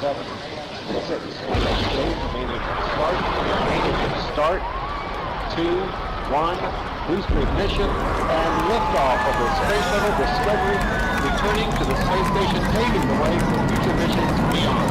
7, 6, start, 2, 1, booster ignition, and liftoff of the Space Shuttle Discovery, returning to the space station, paving the way for future missions beyond.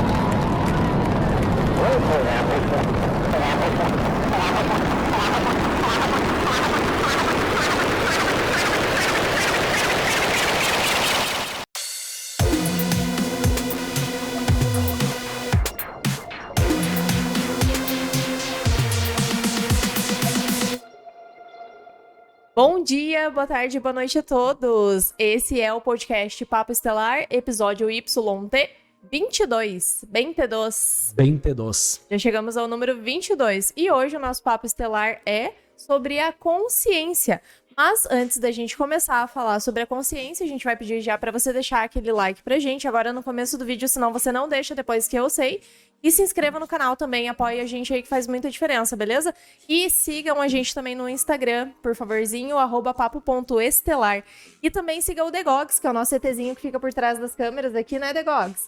Bom dia, boa tarde, boa noite a todos. Esse é o podcast Papo Estelar, episódio YT22. Bem T2. Bem T2. Já chegamos ao número 22. E hoje o nosso Papo Estelar é sobre a consciência. Mas antes da gente começar a falar sobre a consciência, a gente vai pedir já para você deixar aquele like pra gente agora no começo do vídeo, senão você não deixa depois que eu sei. E se inscreva no canal também, apoie a gente aí que faz muita diferença, beleza? E sigam a gente também no Instagram, por favorzinho, @papo.estelar. E também siga o Degogs, que é o nosso ETzinho que fica por trás das câmeras aqui, né, Degogs?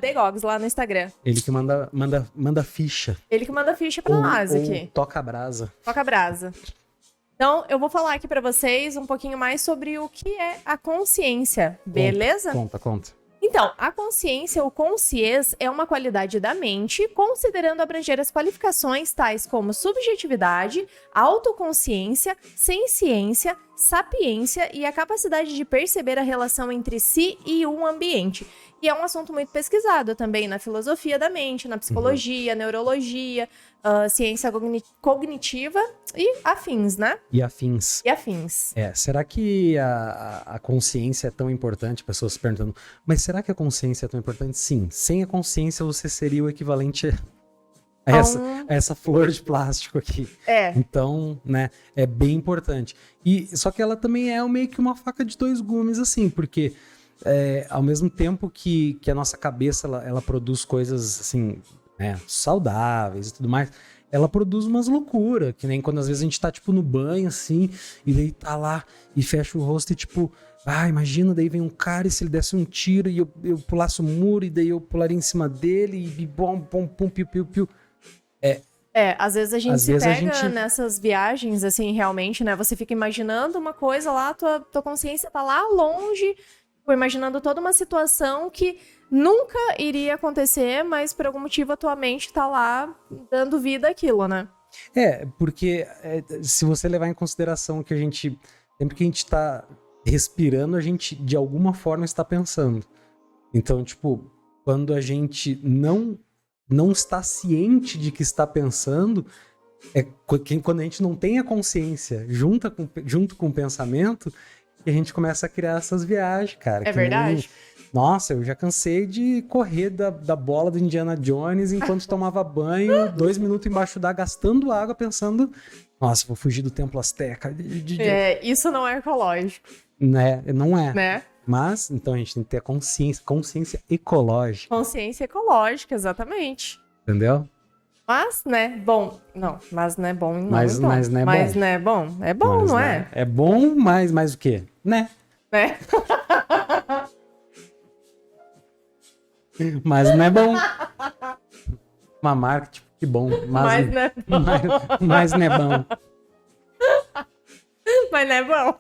@Degogs lá no Instagram. Ele que manda ficha. Ele que manda ficha pra nós aqui. Toca a brasa. Toca a brasa. Então, eu vou falar aqui pra vocês um pouquinho mais sobre o que é a consciência, beleza? Conta. Então, a consciência ou consciência é uma qualidade da mente, considerando abranger as qualificações tais como subjetividade, autoconsciência, senciência, sapiência e a capacidade de perceber a relação entre si e um ambiente. E é um assunto muito pesquisado também na filosofia da mente, na psicologia, neurologia, ciência cognitiva e afins, né? E afins. Será que a consciência é tão importante? Pessoas se perguntando, mas será que a consciência é tão importante? Sim, sem a consciência você seria o equivalente a essa flor de plástico aqui. Então, né, é bem importante. Só que ela também é meio que uma faca de dois gumes, assim, porque ao mesmo tempo que a nossa cabeça ela produz coisas assim, né, saudáveis e tudo mais, ela produz umas loucuras, que nem quando às vezes a gente tá tipo no banho assim, e daí tá lá e fecha o rosto e tipo, imagina, daí vem um cara e se ele desse um tiro e eu pulasse o muro e daí eu pularia em cima dele e bom, piu, piu, piu. Às vezes a gente pega nessas viagens, assim, realmente, né? Você fica imaginando uma coisa lá, tua consciência tá lá longe, imaginando toda uma situação que nunca iria acontecer, mas por algum motivo a tua mente tá lá dando vida àquilo, né? Porque se você levar em consideração que sempre que a gente tá respirando, a gente de alguma forma está pensando. Então, tipo, quando a gente não está ciente de que está pensando, quando a gente não tem a consciência junto com o pensamento, e a gente começa a criar essas viagens, cara. É verdade. Nossa, eu já cansei de correr da bola do Indiana Jones enquanto tomava banho, 2 minutos embaixo d'água, gastando água, pensando, nossa, vou fugir do templo azteca. Isso não é ecológico. Né? Não é. Né? Mas, então, a gente tem que ter a consciência ecológica. Consciência ecológica, exatamente. Entendeu? Mas, né, bom... Não, mas não é bom, não. Mas não é bom. Mas não é bom? É bom, não é? É bom, mas o quê? Né? Mas não é bom. Uma marca, tipo, que bom. Mas não é bom. Mas não é bom. Mas não é bom.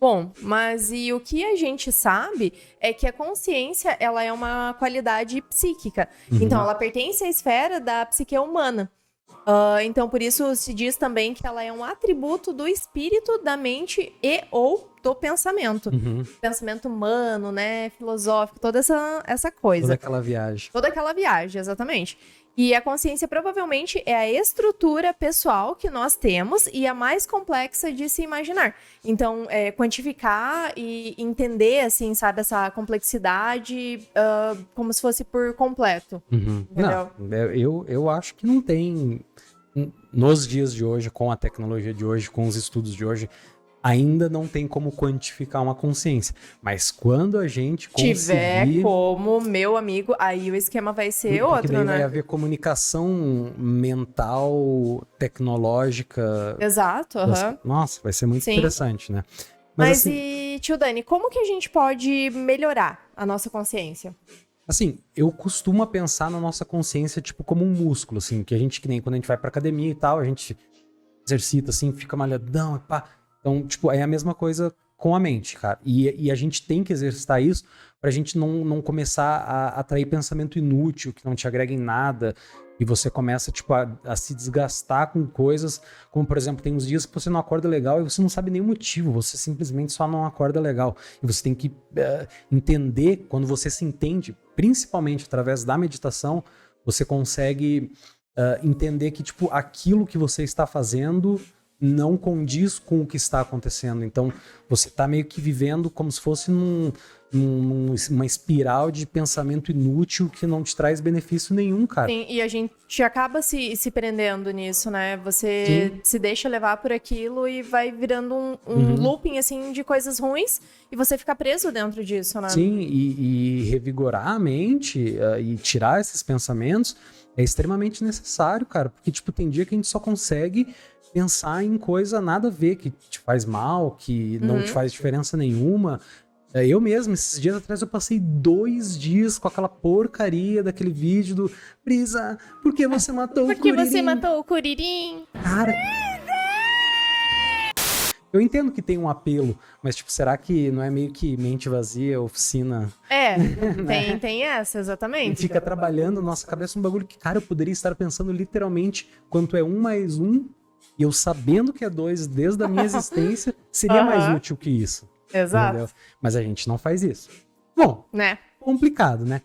Bom, mas e o que a gente sabe é que a consciência, ela é uma qualidade psíquica. Então, ela pertence à esfera da psique humana. Então, por isso se diz também que ela é um atributo do espírito, da mente e ou do pensamento. Pensamento humano, né, filosófico, toda essa coisa. Toda aquela viagem, exatamente. E a consciência provavelmente é a estrutura pessoal que nós temos e a mais complexa de se imaginar. Então, quantificar e entender, assim, sabe, essa complexidade como se fosse por completo. Entendeu? Não, eu acho que não tem, nos dias de hoje, com a tecnologia de hoje, com os estudos de hoje, ainda não tem como quantificar uma consciência. Mas quando a gente tiver como, meu amigo, aí o esquema vai ser outro, daí né? Vai haver comunicação mental, tecnológica. Exato, Nossa, vai ser muito interessante, né? Mas assim, e, tio Dani, como que a gente pode melhorar a nossa consciência? Assim, eu costumo pensar na nossa consciência, tipo, como um músculo, assim, que a gente, que nem quando a gente vai pra academia e tal, a gente exercita, assim, fica malhadão, e pá. Então, tipo, é a mesma coisa com a mente, cara. E a gente tem que exercitar isso pra gente não começar a atrair pensamento inútil, que não te agrega em nada, e você começa, tipo, a se desgastar com coisas, como, por exemplo, tem uns dias que você não acorda legal e você não sabe nem o motivo, você simplesmente só não acorda legal. E você tem que entender, quando você se entende, principalmente através da meditação, você consegue entender que, tipo, aquilo que você está fazendo não condiz com o que está acontecendo. Então, você está meio que vivendo como se fosse numa espiral de pensamento inútil que não te traz benefício nenhum, cara. Sim, e a gente acaba se prendendo nisso, né? Você se deixa levar por aquilo e vai virando um looping, assim, de coisas ruins e você fica preso dentro disso, né? Sim, e revigorar a mente e tirar esses pensamentos é extremamente necessário, cara, porque, tipo, tem dia que a gente só consegue pensar em coisa nada a ver, que te faz mal, que não te faz diferença nenhuma. Eu mesmo, esses dias atrás, eu passei 2 dias com aquela porcaria daquele vídeo do Brisa, por que você matou o Curirim? Por que você matou o Curirim? Cara, eu entendo que tem um apelo, mas, tipo, será que não é meio que mente vazia, oficina? Tem essa, exatamente. E fica trabalhando na nossa cabeça um bagulho que, cara, eu poderia estar pensando literalmente quanto é 1 mais 1, e eu sabendo que é 2 desde a minha existência, seria mais útil que isso. Exato. Entendeu? Mas a gente não faz isso. Bom, complicado, né?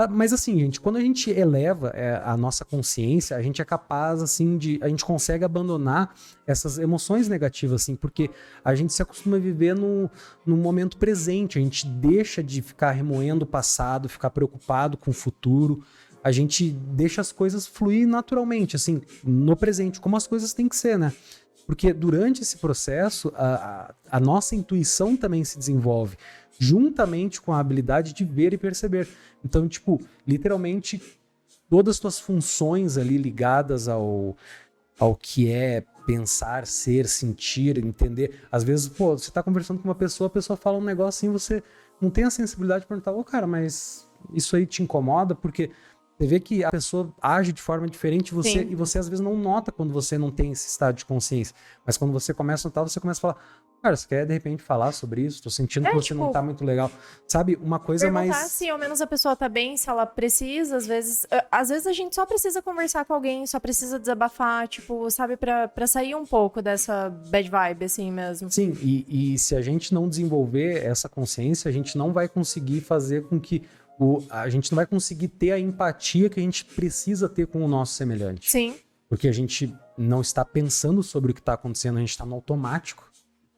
Mas assim, gente, quando a gente eleva a nossa consciência, a gente é capaz, assim, a gente consegue abandonar essas emoções negativas, assim, porque a gente se acostuma a viver no momento presente, a gente deixa de ficar remoendo o passado, ficar preocupado com o futuro, a gente deixa as coisas fluir naturalmente, assim, no presente, como as coisas têm que ser, né? Porque durante esse processo, a nossa intuição também se desenvolve, juntamente com a habilidade de ver e perceber. Então, tipo, literalmente, todas as tuas funções ali ligadas ao que é pensar, ser, sentir, entender. Às vezes, pô, você tá conversando com uma pessoa, a pessoa fala um negócio assim, você não tem a sensibilidade de perguntar, cara, mas isso aí te incomoda? Porque você vê que a pessoa age de forma diferente e você às vezes não nota quando você não tem esse estado de consciência. Mas quando você começa a notar, você começa a falar, cara, você quer de repente falar sobre isso? Tô sentindo que você não tá muito legal. Sabe, uma coisa mais... Perguntar se ao menos a pessoa tá bem, se ela precisa, às vezes a gente só precisa conversar com alguém, só precisa desabafar, tipo, sabe, pra sair um pouco dessa bad vibe, assim mesmo. Sim, e se a gente não desenvolver essa consciência, a gente não vai conseguir fazer com que a gente não vai conseguir ter a empatia que a gente precisa ter com o nosso semelhante. Sim. Porque a gente não está pensando sobre o que está acontecendo, a gente está no automático.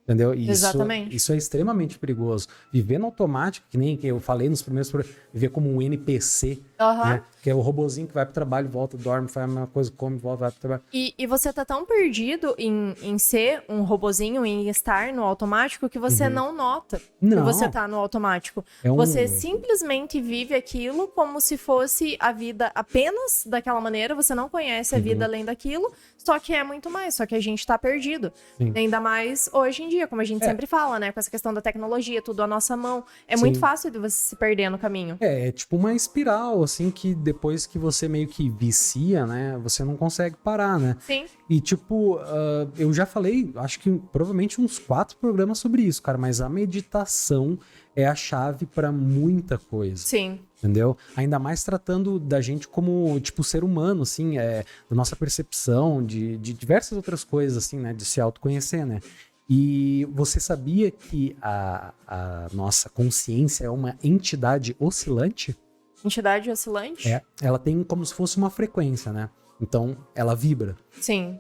Entendeu? E exatamente. Isso é extremamente perigoso. Viver no automático, que nem que eu falei nos primeiros programas, viver como um NPC, né? Que é o robozinho que vai pro trabalho, volta, dorme, faz a mesma coisa, come, volta, vai pro trabalho. E você tá tão perdido em ser um robozinho, em estar no automático, que você não nota que você tá no automático. Você simplesmente vive aquilo como se fosse a vida apenas daquela maneira, você não conhece a vida além daquilo, só que é muito mais, só que a gente tá perdido. Ainda mais hoje em dia, como a gente sempre fala, né? Com essa questão da tecnologia, tudo à nossa mão. É muito fácil de você se perder no caminho. É tipo uma espiral, assim, que depois que você meio que vicia, né? Você não consegue parar, né? Sim. E tipo, eu já falei, acho que provavelmente uns 4 programas sobre isso, cara. Mas a meditação é a chave pra muita coisa. Sim. Entendeu? Ainda mais tratando da gente como, tipo, ser humano, assim, da nossa percepção, de diversas outras coisas, assim, né? De se autoconhecer, né? E você sabia que a nossa consciência é uma entidade oscilante? Entidade oscilante? Ela tem como se fosse uma frequência, né? Então, ela vibra. Sim.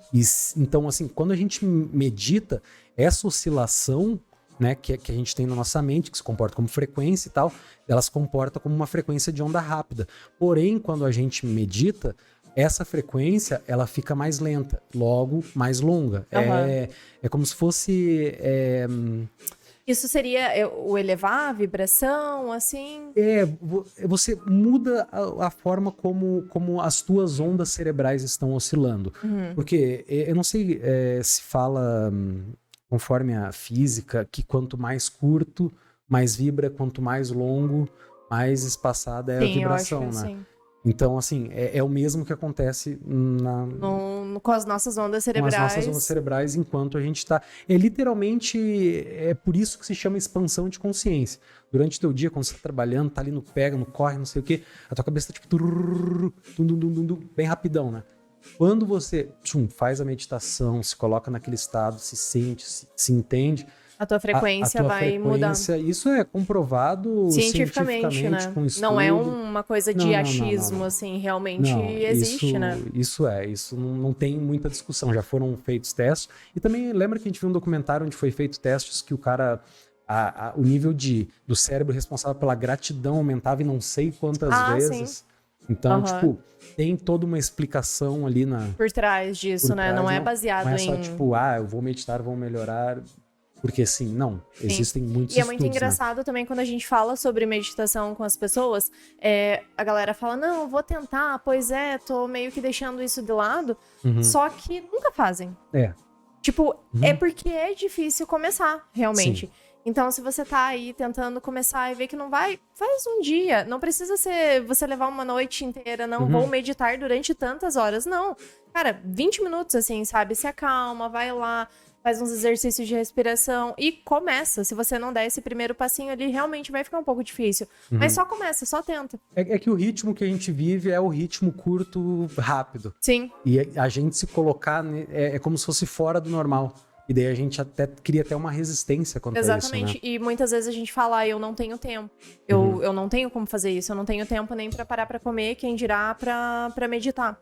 Então, assim, quando a gente medita, essa oscilação, né, que a gente tem na nossa mente, que se comporta como frequência e tal, ela se comporta como uma frequência de onda rápida. Porém, quando a gente medita, essa frequência, ela fica mais lenta, logo mais longa. É como se fosse... Isso seria o elevar, a vibração, assim? Você muda a forma como as tuas ondas cerebrais estão oscilando. Porque eu não sei se fala... conforme a física, que quanto mais curto, mais vibra, quanto mais longo, mais espaçada é a vibração, eu acho que né? sim. Então, assim, é o mesmo que acontece com as nossas ondas cerebrais. Com as nossas ondas cerebrais enquanto a gente está... Literalmente, é por isso que se chama expansão de consciência. Durante o teu dia, quando você está trabalhando, tá ali no pega, no corre, não sei o quê, a tua cabeça tá tipo... bem rapidão, né? Quando você faz a meditação, se coloca naquele estado, se sente, se entende... A tua frequência vai mudar. Isso é comprovado cientificamente né? com estudo. Não é uma coisa de achismo, assim, realmente existe, né? Isso não tem muita discussão, já foram feitos testes. E também lembra que a gente viu um documentário onde foi feito testes que o cara, o nível do cérebro responsável pela gratidão aumentava em não sei quantas vezes. Sim. Então, tipo, tem toda uma explicação ali por trás disso, né? Não é baseado em... Não é só tipo, eu vou meditar, vou melhorar... Porque sim, existem muitos estudos. E é muito engraçado também quando a gente fala sobre meditação com as pessoas, a galera fala, não, vou tentar, pois tô meio que deixando isso de lado, só que nunca fazem. Tipo, é porque é difícil começar, realmente. Sim. Então, se você tá aí tentando começar e ver que não vai, faz um dia. Não precisa ser você levar uma noite inteira, não vou meditar durante tantas horas, não. Cara, 20 minutos, assim, sabe? Se acalma, vai lá, faz uns exercícios de respiração e começa. Se você não der esse primeiro passinho ali, realmente vai ficar um pouco difícil. Mas só começa, só tenta. É que o ritmo que a gente vive é o ritmo curto, rápido. Sim. E a gente se colocar é como se fosse fora do normal. E daí a gente cria até uma resistência contra isso, né? Exatamente. E muitas vezes a gente fala, eu não tenho tempo. Eu não tenho como fazer isso. Eu não tenho tempo nem pra parar pra comer, quem dirá pra meditar.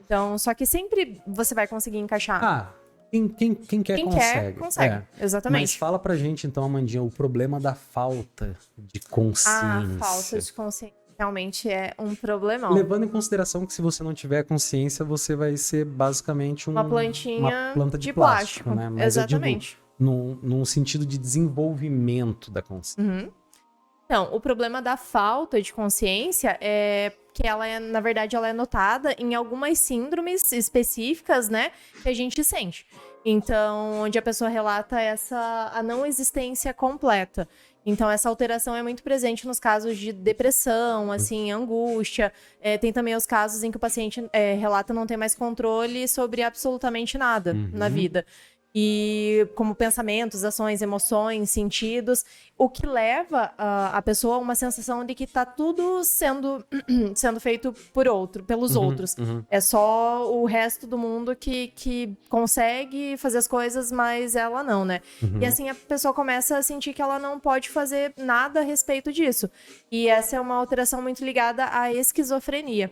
Então, só que sempre você vai conseguir encaixar. Quem quer, consegue. Exatamente. Mas fala pra gente, então, Amandinha, o problema da falta de consciência. A falta de consciência realmente é um problemão. Levando em consideração que se você não tiver consciência, você vai ser basicamente uma plantinha uma planta de plástico, né? Mas exatamente. Eu digo, num sentido de desenvolvimento da consciência. Então, o problema da falta de consciência é que ela na verdade, ela é notada em algumas síndromes específicas, né, que a gente sente. Então, onde a pessoa relata a não existência completa. Então, essa alteração é muito presente nos casos de depressão, assim, angústia. Tem também os casos em que o paciente relata não ter mais controle sobre absolutamente nada na vida. E como pensamentos, ações, emoções, sentidos, o que leva a pessoa a uma sensação de que tá tudo sendo feito pelos outros. É só o resto do mundo que consegue fazer as coisas, mas ela não, né? E assim a pessoa começa a sentir que ela não pode fazer nada a respeito disso. E essa é uma alteração muito ligada à esquizofrenia.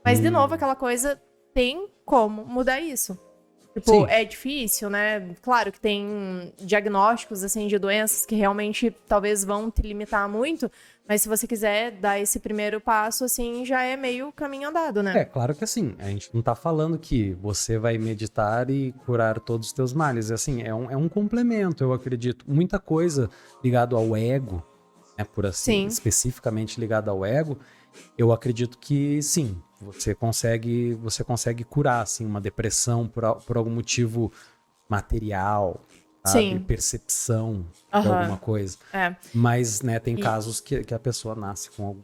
Mas, de novo, aquela coisa, tem como mudar isso. Tipo, sim, é difícil, né? Claro que tem diagnósticos, assim, de doenças que realmente talvez vão te limitar muito, mas se você quiser dar esse primeiro passo, assim, já é meio caminho andado, né? Claro que assim, a gente não tá falando que você vai meditar e curar todos os teus males, assim, é um complemento, eu acredito. Muita coisa ligado ao ego, né, por assim, especificamente ligado ao ego, eu acredito que sim, você consegue curar, assim, uma depressão por algum motivo material, sabe? Percepção de alguma coisa. Mas, né, tem casos que a pessoa nasce com algum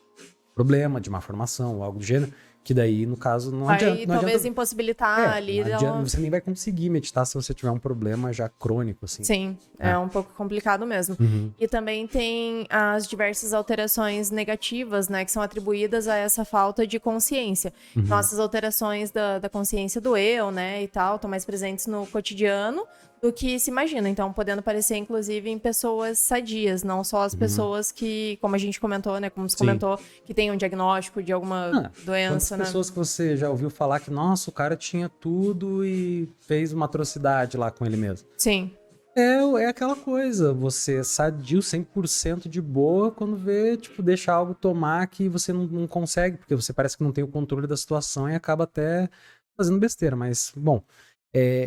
problema de má formação ou algo do gênero, que daí, no caso, não adianta. Talvez impossibilitar ali. Você nem vai conseguir meditar se você tiver um problema já crônico, assim. Sim, é um pouco complicado mesmo. E também tem as diversas alterações negativas, né, que são atribuídas a essa falta de consciência. Então, essas alterações da consciência do eu, né, e tal, estão mais presentes no cotidiano do que se imagina. Então, podendo aparecer, inclusive, em pessoas sadias, não só as pessoas que, como a gente comentou, né, como você comentou, que tem um diagnóstico de alguma doença, né? Pessoas que você já ouviu falar que, nossa, o cara tinha tudo e fez uma atrocidade lá com ele mesmo. Sim. É aquela coisa, você sadio 100% de boa quando vê, tipo, deixa algo tomar que você não consegue, porque você parece que não tem o controle da situação e acaba até fazendo besteira, mas, bom...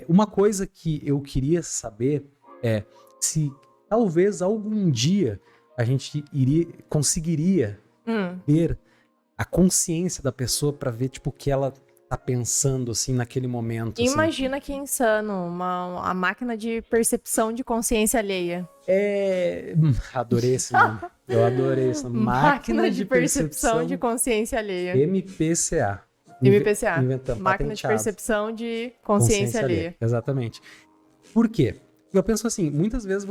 uma coisa que eu queria saber é se talvez algum dia a gente conseguiria ter a consciência da pessoa para ver, tipo, que ela tá pensando, assim, naquele momento. Imagina que insano, a máquina de percepção de consciência alheia. Adorei esse nome. Eu adorei esse nome. Máquina de percepção de consciência alheia. MPCA. MPCA. Inventamos, máquina patenteado. de percepção de consciência alheia. Exatamente. Por quê? Eu penso assim, muitas vezes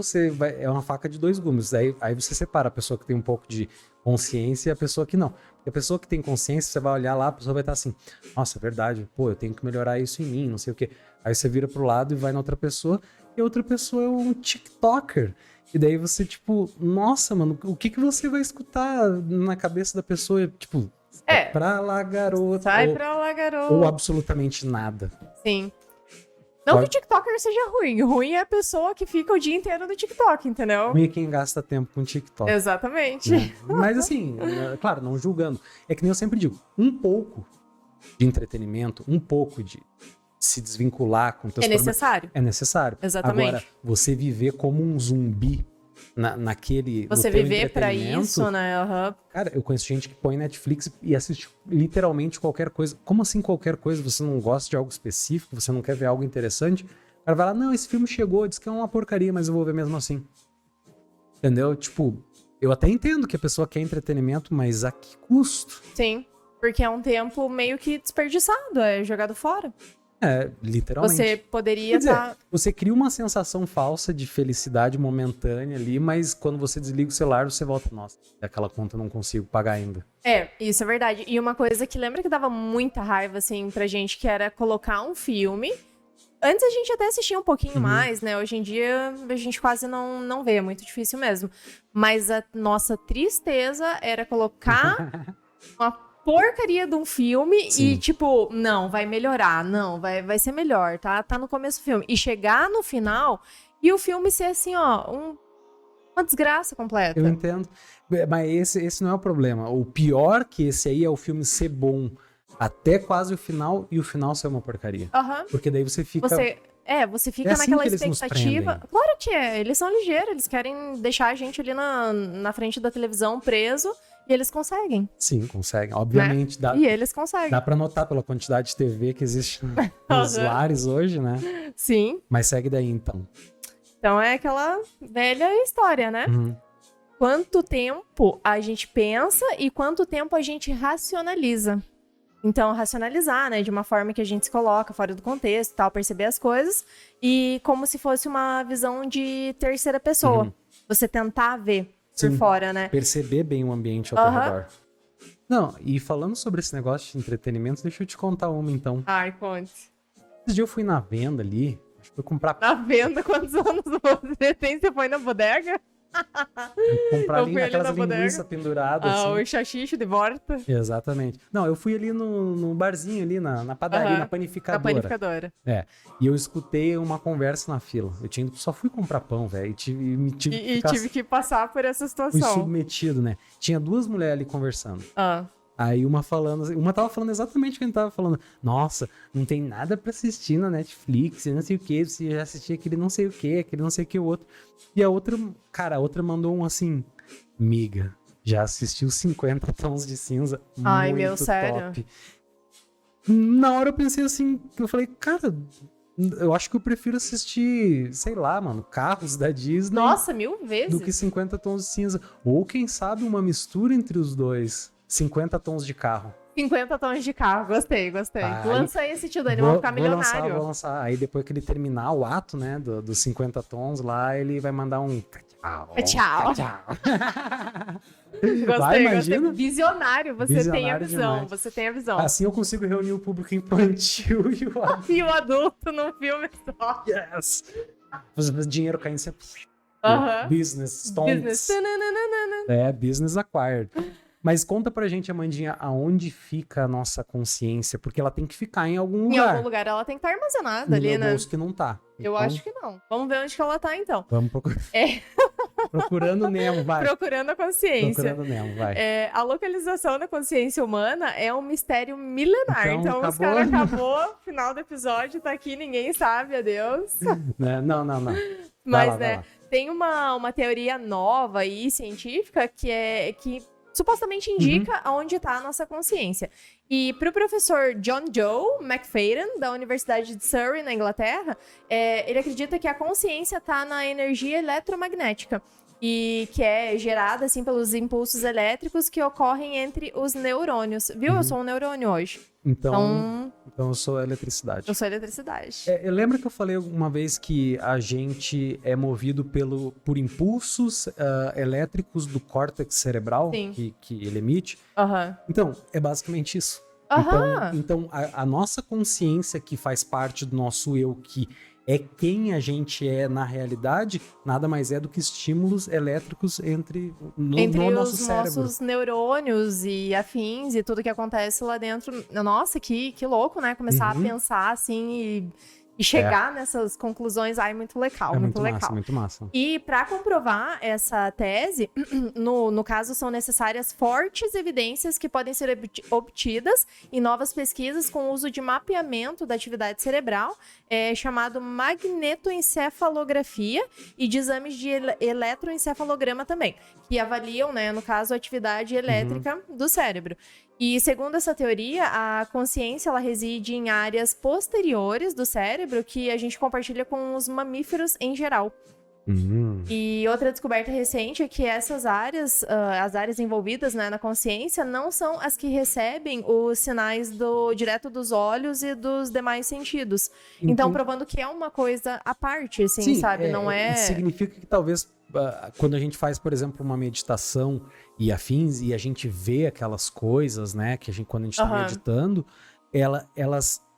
é uma faca de dois gumes. Aí você separa a pessoa que tem um pouco de consciência e a pessoa que não. Porque a pessoa que tem consciência, você vai olhar lá, a pessoa vai estar assim, nossa, é verdade, pô, eu tenho que melhorar isso em mim, não sei o quê. Aí você vira pro lado e vai na outra pessoa, e a outra pessoa é um TikToker. E daí você, tipo, nossa, mano, o que você vai escutar na cabeça da pessoa? Tipo, sai pra lá, garota. Sai pra lá, garota. Ou absolutamente nada. Sim. Não que o TikToker seja ruim. Ruim é a pessoa que fica o dia inteiro no TikTok, entendeu? Ruim é quem gasta tempo com TikTok. Exatamente. Né? Mas assim, claro, não julgando. É que nem eu sempre digo, um pouco de entretenimento, um pouco de se desvincular com teus necessário. É necessário. Exatamente. Agora, você viver como um zumbi naquele... Você viver pra isso, né? Uhum. Cara, eu conheço gente que põe Netflix e assiste literalmente qualquer coisa. Como assim qualquer coisa? Você não gosta de algo específico? Você não quer ver algo interessante? O cara vai lá, não, esse filme chegou, diz que é uma porcaria, mas eu vou ver mesmo assim. Entendeu? Tipo, eu até entendo que a pessoa quer entretenimento, mas a que custo? Sim, porque é um tempo meio que desperdiçado, é jogado fora. Literalmente. Você poderia estar... Você cria uma sensação falsa de felicidade momentânea ali, mas quando você desliga o celular, você volta, nossa, aquela conta eu não consigo pagar ainda. Isso é verdade. E uma coisa que lembra que dava muita raiva, assim, pra gente, que era colocar um filme. Antes a gente até assistia um pouquinho mais, né? Hoje em dia a gente quase não vê, é muito difícil mesmo. Mas a nossa tristeza era colocar uma porcaria de um filme. Sim. E tipo, não, vai melhorar, não, vai ser melhor, tá no começo do filme. E chegar no final e o filme ser assim, ó, uma desgraça completa. Eu entendo, mas esse não é o problema. O pior que esse aí é o filme ser bom até quase o final e o final ser uma porcaria. Porque daí você fica... Você fica assim naquela expectativa. Claro que eles são ligeiros, eles querem deixar a gente ali na frente da televisão preso. E eles conseguem. Sim, conseguem. Obviamente. Né? E eles conseguem. Dá pra notar pela quantidade de TV que existe nos lares hoje, né? Sim. Mas segue daí, então. Então é aquela velha história, né? Quanto tempo a gente pensa e quanto tempo a gente racionaliza. Então, racionalizar, né? De uma forma que a gente se coloca fora do contexto e tal, perceber as coisas. E como se fosse uma visão de terceira pessoa. Você tentar ver. Por fora, né? Perceber bem o ambiente ao teu redor. Não, e falando sobre esse negócio de entretenimento, deixa eu te contar uma, então. Ai, conte. Esse dia eu fui na venda ali, acho que fui comprar... Na venda? Quantos anos você tem? Você foi na bodega? Comprar ali naquelas linguiças penduradas. Assim. O xaxixe de volta. Exatamente. Não, eu fui ali no barzinho ali, na padaria, na panificadora. Na panificadora. E eu escutei uma conversa na fila. Só fui comprar pão, velho. E tive que passar por essa situação. Fui submetido, né? Tinha duas mulheres ali conversando. Aí uma tava falando exatamente o que a gente tava falando. Nossa, não tem nada pra assistir na Netflix, não sei o que, você já assistia aquele não sei o que, aquele não sei o que o outro. E a outra mandou um assim, miga, já assistiu 50 Tons de Cinza, ai, meu, sério? Top. Na hora eu pensei assim, eu falei, cara, eu acho que eu prefiro assistir, sei lá, mano, Carros da Disney. Nossa, 1000 vezes. Do que 50 Tons de Cinza. Ou quem sabe uma mistura entre os dois. 50 tons de carro. 50 tons de carro, gostei. Lança aí esse tio Dani, vamos ficar milionário. Vou lançar. Aí depois que ele terminar o ato, né, dos 50 tons lá, ele vai mandar um tchau. Gostei. Visionário, você tem a visão. Assim eu consigo reunir o público infantil e o adulto num filme só. Yes! Fazer dinheiro caindo sempre. Business, stones. Business acquired. Mas conta pra gente, Amandinha, aonde fica a nossa consciência? Porque ela tem que ficar em algum lugar. Em algum lugar ela tem que estar armazenada ali, né? Bolso que não tá. Eu acho que não. Vamos ver onde que ela tá, então. Vamos procurar. Procurando Nemo, vai. Procurando a consciência. Procurando Nemo, vai. A localização da consciência humana é um mistério milenar. Então os acabou. caras acabou, final do episódio, tá aqui, ninguém sabe, adeus. Não. Mas, tem uma teoria nova e científica que supostamente indica aonde está a nossa consciência. E para o professor John Joe McFadden, da Universidade de Surrey, na Inglaterra, ele acredita que a consciência está na energia eletromagnética. E que é gerada, assim, pelos impulsos elétricos que ocorrem entre os neurônios. Viu? Eu sou um neurônio hoje. Então eu sou eletricidade. Eu sou eletricidade. Eu lembro que eu falei uma vez que a gente é movido por impulsos elétricos do córtex cerebral que ele emite. Então, é basicamente isso. Então a nossa consciência, que faz parte do nosso eu, que é quem a gente é na realidade, nada mais é do que estímulos elétricos no nosso cérebro. Entre os nossos neurônios e afins e tudo que acontece lá dentro. Nossa, que louco, né? Começar a pensar assim e chegar nessas conclusões. Ai, muito legal, muito legal. Massa, muito massa. E para comprovar essa tese, no caso, são necessárias fortes evidências que podem ser obtidas em novas pesquisas com o uso de mapeamento da atividade cerebral, chamado magnetoencefalografia, e de exames de eletroencefalograma também, que avaliam, né, no caso, a atividade elétrica do cérebro. E segundo essa teoria, a consciência ela reside em áreas posteriores do cérebro que a gente compartilha com os mamíferos em geral. E outra descoberta recente é que essas áreas, as áreas envolvidas, né, na consciência, não são as que recebem os sinais direto dos olhos e dos demais sentidos. Então provando que é uma coisa à parte, assim, sim, sabe? Não é... Significa que talvez quando a gente faz, por exemplo, uma meditação e afins, e a gente vê aquelas coisas, né, que quando a gente está meditando,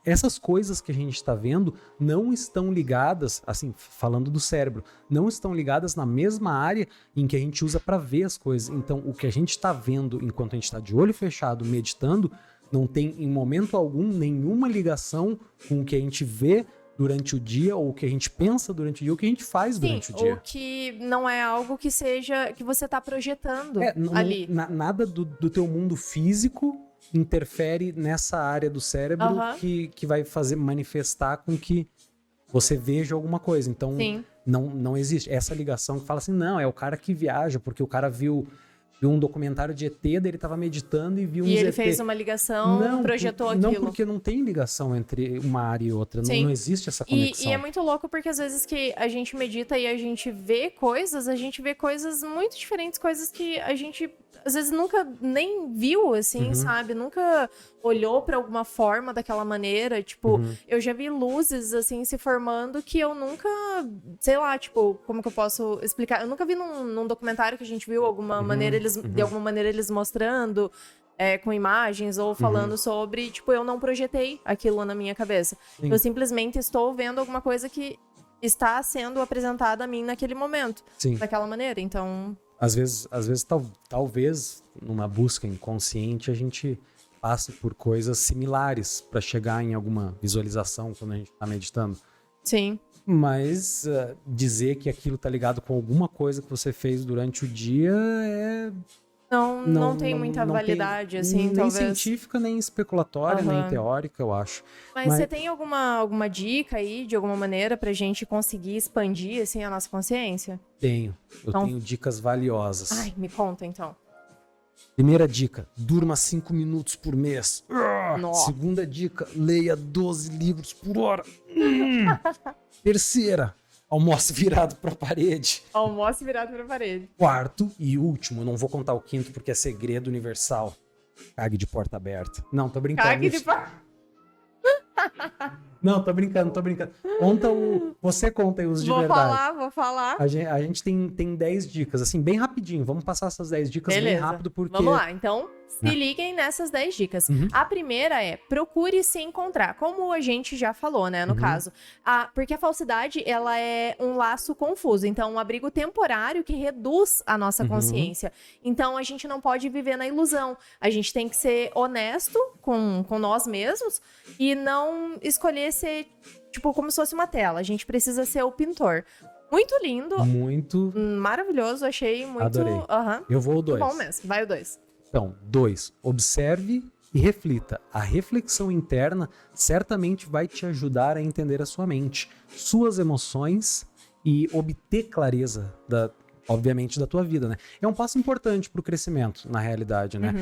essas coisas que a gente está vendo não estão ligadas, assim, falando do cérebro, não estão ligadas na mesma área em que a gente usa para ver as coisas. Então, o que a gente está vendo enquanto a gente está de olho fechado, meditando, não tem em momento algum nenhuma ligação com o que a gente vê durante o dia, ou o que a gente pensa durante o dia, ou o que a gente faz durante o dia. Ou que não é algo que seja, que você tá projetando ali. Nada do teu mundo físico interfere nessa área do cérebro que vai fazer manifestar com que você veja alguma coisa. Então, não existe essa ligação que fala assim, não, é o cara que viaja, porque o cara viu um documentário de ET, daí ele tava meditando e viu um ET. E ele fez uma ligação, projetou aquilo. Não, porque não tem ligação entre uma área e outra. Não existe essa conexão. E é muito louco porque às vezes que a gente medita e a gente vê coisas muito diferentes, coisas que a gente às vezes nunca nem viu, assim, sabe? Nunca olhou pra alguma forma daquela maneira. Tipo, eu já vi luzes, assim, se formando que eu nunca, sei lá, tipo, como que eu posso explicar? Eu nunca vi num documentário que a gente viu alguma maneira, de alguma maneira eles mostrando com imagens ou falando sobre, tipo, eu não projetei aquilo na minha cabeça. Sim. Eu simplesmente estou vendo alguma coisa que está sendo apresentada a mim naquele momento. Sim. Daquela maneira, então... Às vezes talvez, numa busca inconsciente, a gente passe por coisas similares para chegar em alguma visualização quando a gente está meditando. Sim. Mas dizer que aquilo tá ligado com alguma coisa que você fez durante o dia não tem muita validade, assim, nem talvez. Nem científica, nem especulatória, nem teórica, eu acho. Mas você tem alguma dica aí, de alguma maneira, pra gente conseguir expandir, assim, a nossa consciência? Tenho. Eu tenho dicas valiosas. Ai, me conta, então. Primeira dica, durma 5 minutos por mês. Nossa. Segunda dica, leia 12 livros por hora. Terceira, almoce virado pra parede. Almoce virado pra parede. Quarto e último, não vou contar o quinto porque é segredo universal. Cague de porta aberta. Não, tô brincando. Cague de porta... Não, tô brincando. Você conta aí os de verdade. Vou falar. A gente tem 10 dicas, assim, bem rapidinho. Vamos passar essas 10 dicas bem rápido, porque... Vamos lá, então... Se liguem nessas 10 dicas. A primeira é, procure se encontrar. Como a gente já falou, né, no caso. Porque a falsidade, ela é um laço confuso. Então, um abrigo temporário que reduz a nossa consciência. Então, a gente não pode viver na ilusão. A gente tem que ser honesto com nós mesmos e não escolher ser, tipo, como se fosse uma tela. A gente precisa ser o pintor. Muito lindo. Muito. Maravilhoso, achei muito... Adorei. Eu vou o 2. Bom mesmo, vai o 2. Então, 2. Observe e reflita. A reflexão interna certamente vai te ajudar a entender a sua mente, suas emoções e obter clareza obviamente, da tua vida, né? É um passo importante pro crescimento, na realidade, né?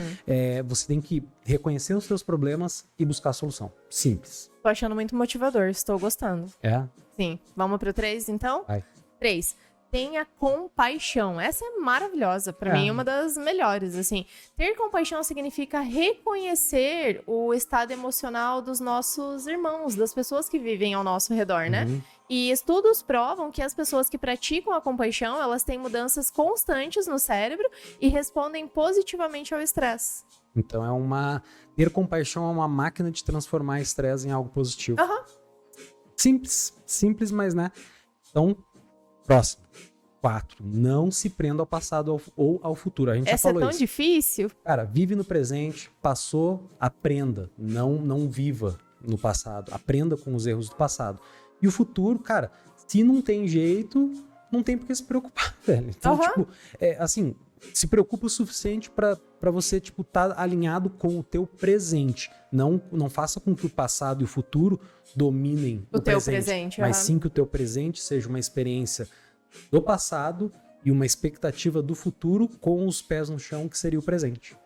Você tem que reconhecer os seus problemas e buscar a solução. Simples. Tô achando muito motivador, estou gostando. É? Sim. Vamos pro 3, então? Vai. 3. Tenha compaixão. Essa é maravilhosa, pra mim, uma das melhores, assim. Ter compaixão significa reconhecer o estado emocional dos nossos irmãos, das pessoas que vivem ao nosso redor, né? E estudos provam que as pessoas que praticam a compaixão, elas têm mudanças constantes no cérebro e respondem positivamente ao estresse. Então ter compaixão é uma máquina de transformar estresse em algo positivo. Simples, mas né? Então, próximo. 4. Não se prenda ao passado ou ao futuro. A gente já falou isso. Essa é tão difícil? Cara, vive no presente, passou, aprenda. Não viva no passado. Aprenda com os erros do passado. E o futuro, cara, se não tem jeito, não tem por que se preocupar, velho. Então, tipo, assim, se preocupa o suficiente pra você, tipo, tá alinhado com o teu presente. Não faça com que o passado e o futuro dominem o teu presente. Mas sim que o teu presente seja uma experiência do passado e uma expectativa do futuro com os pés no chão, que seria o presente.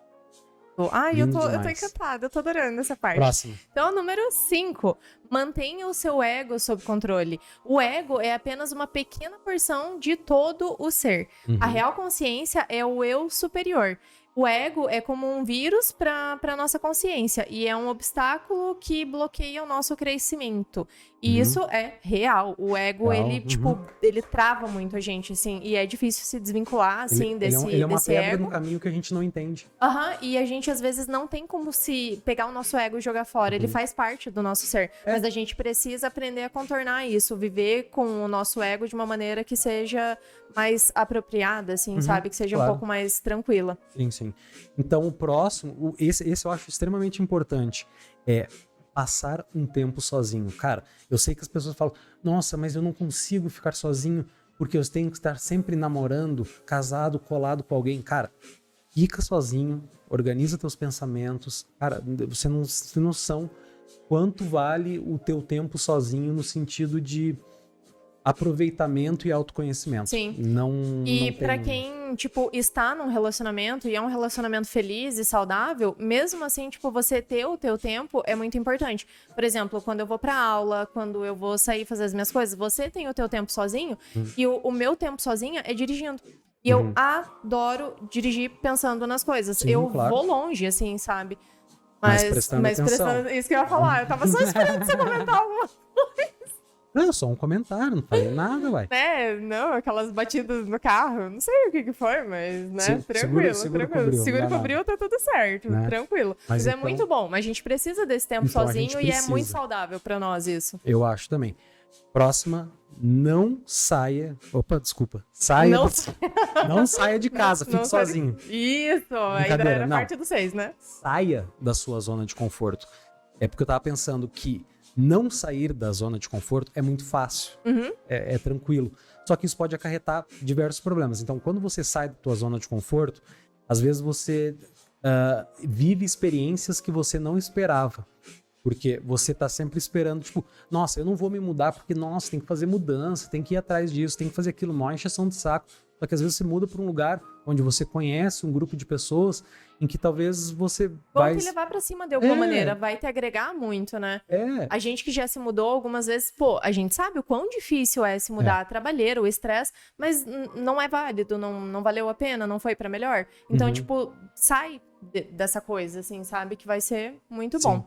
Eu tô encantada, eu tô adorando essa parte. Próximo. Então, número 5. Mantenha o seu ego sob controle. O ego é apenas uma pequena porção de todo o ser. A real consciência é o eu superior. O ego é como um vírus para nossa consciência e é um obstáculo que bloqueia o nosso crescimento. E isso é real. O ego, ele trava muito a gente, assim, e é difícil se desvincular, assim, desse ego. Ele é uma pedra no caminho que a gente não entende. E a gente, às vezes, não tem como se pegar o nosso ego e jogar fora. Ele faz parte do nosso ser. Mas a gente precisa aprender a contornar isso, viver com o nosso ego de uma maneira que seja mais apropriada, assim, sabe? Que seja um pouco mais tranquila. Sim. Então, o próximo, esse eu acho extremamente importante, é passar um tempo sozinho. Cara, eu sei que as pessoas falam, nossa, mas eu não consigo ficar sozinho porque eu tenho que estar sempre namorando, casado, colado com alguém. Cara, fica sozinho, organiza teus pensamentos. Cara, você não tem noção quanto vale o teu tempo sozinho no sentido de aproveitamento e autoconhecimento. Sim. E pra quem, tipo, está num relacionamento e é um relacionamento feliz e saudável, mesmo assim, tipo, você ter o teu tempo é muito importante. Por exemplo, quando eu vou pra aula, quando eu vou sair fazer as minhas coisas, você tem o teu tempo sozinho e o meu tempo sozinha é dirigindo. E eu adoro dirigir pensando nas coisas. Sim, eu claro. vou longe, assim, sabe? Mas prestando atenção. Isso que eu ia falar. Eu tava só esperando você comentar alguma coisa. Não, só um comentário, não falei nada, vai. Não, aquelas batidas no carro, não sei o que foi, mas, né, tranquilo. Segura o bril, tá tudo certo, né? Tranquilo. Mas então, é muito bom, mas a gente precisa desse tempo então, sozinho e é muito saudável pra nós isso. Eu acho também. Próxima, não saia... Opa, desculpa. Não saia de casa, fique sozinho. Isso, ainda era parte do 6, né? Saia da sua zona de conforto. É porque eu tava pensando que não sair da zona de conforto é muito fácil, é tranquilo. Só que isso pode acarretar diversos problemas. Então, quando você sai da tua zona de conforto, às vezes você vive experiências que você não esperava. Porque você tá sempre esperando, tipo, nossa, eu não vou me mudar porque, nossa, tem que fazer mudança, tem que ir atrás disso, tem que fazer aquilo, maior encheção de saco. Só que às vezes você muda para um lugar onde você conhece um grupo de pessoas em que talvez você vai... Vão te levar pra cima de alguma maneira, vai te agregar muito, né? A gente que já se mudou algumas vezes, a gente sabe o quão difícil é se mudar, a trabalheira, o estresse, mas não é válido, não valeu a pena, não foi pra melhor. Então, tipo, sai dessa coisa, assim, sabe? Que vai ser muito bom.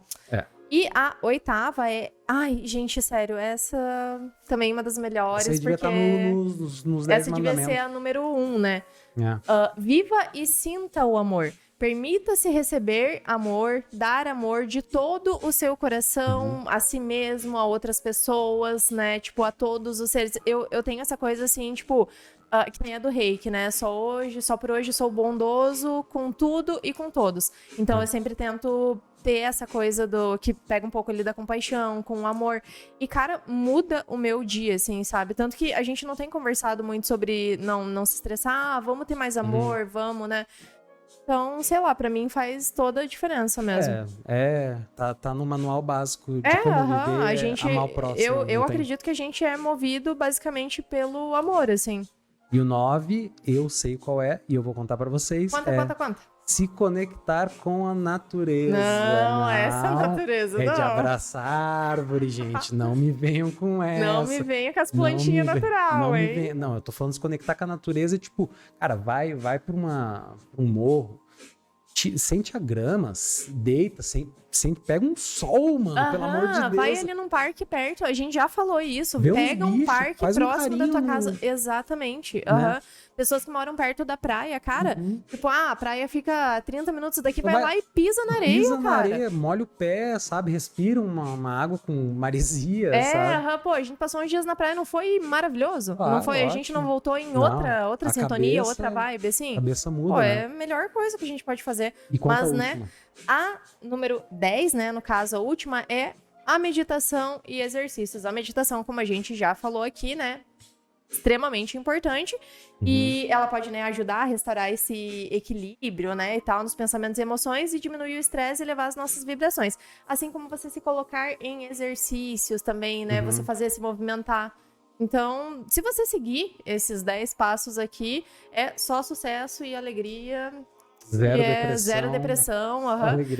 E a 8ª é... Ai, gente, sério, essa também é uma das melhores, essa porque... Devia estar nos 10 essa devia ser a número 1, né? Viva e sinta o amor. Permita-se receber amor, dar amor de todo o seu coração, a si mesmo, a outras pessoas, né? Tipo, a todos os seres. Eu tenho essa coisa assim, tipo... que nem a do Reiki, né? Só por hoje sou bondoso com tudo e com todos. Então eu sempre tento ter essa coisa que pega um pouco ali da compaixão, com o amor. E, cara, muda o meu dia, assim, sabe? Tanto que a gente não tem conversado muito sobre não se estressar, vamos ter mais amor, vamos, né? Então, sei lá, pra mim faz toda a diferença mesmo. Tá no manual básico de como viver, amar o próximo. Eu acredito que a gente é movido basicamente pelo amor, assim. E o 9, eu sei qual é, e eu vou contar pra vocês. Conta. Se conectar com a natureza. Não, essa natureza, é não. de abraçar a árvore, gente. Não me venham com essa. Não me venha com as plantinhas natural, hein? Não, eu tô falando de se conectar com a natureza, tipo, cara, vai pra um morro, sente a grama, deita, pega um sol, mano, pelo amor de Deus. Vai ali num parque perto, a gente já falou isso. Vê Pega um parque próximo da tua casa. No... Exatamente. Né? Pessoas que moram perto da praia, cara. Tipo, a praia fica a 30 minutos daqui, vai lá e pisa na areia, pisa na cara. areia, molha o pé, sabe? Respira uma água com maresia, sabe? Pô, a gente passou uns dias na praia, não foi maravilhoso? Claro, não foi? ótimo. A gente não voltou em outra sintonia, outra vibe, assim? A cabeça muda, Pô, né? é a melhor coisa que a gente pode fazer. E Mas, né, a número 10, né, no caso, a última, é a meditação e exercícios. A meditação, como a gente já falou aqui, né, extremamente importante. E ela pode, né, ajudar a restaurar esse equilíbrio, né, e tal, nos pensamentos e emoções e diminuir o estresse e elevar as nossas vibrações. Assim como você se colocar em exercícios também, né, você fazer se movimentar. Então, se você seguir esses 10 passos aqui, é só sucesso e alegria. Zero depressão.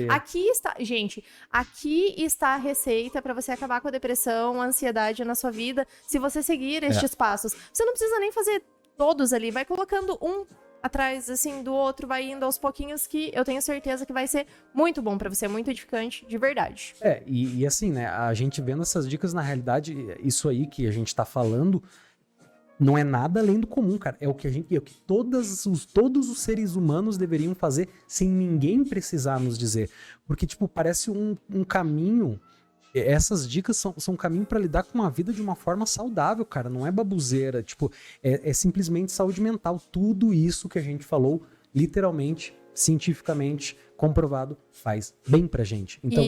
Aqui está, gente, aqui está a receita para você acabar com a depressão, a ansiedade na sua vida, se você seguir estes passos. Você não precisa nem fazer todos ali, vai colocando um atrás, assim, do outro, vai indo aos pouquinhos, que eu tenho certeza que vai ser muito bom para você, muito edificante, de verdade. E assim, né, a gente vendo essas dicas, na realidade, isso aí que a gente tá falando, não é nada além do comum, cara. É o que todos os seres humanos deveriam fazer sem ninguém precisar nos dizer. Porque, tipo, parece um caminho. Essas dicas são um caminho pra lidar com a vida de uma forma saudável, cara. Não é babuzeira. Tipo, é simplesmente saúde mental. Tudo isso que a gente falou, literalmente, cientificamente comprovado, faz bem pra gente. Então,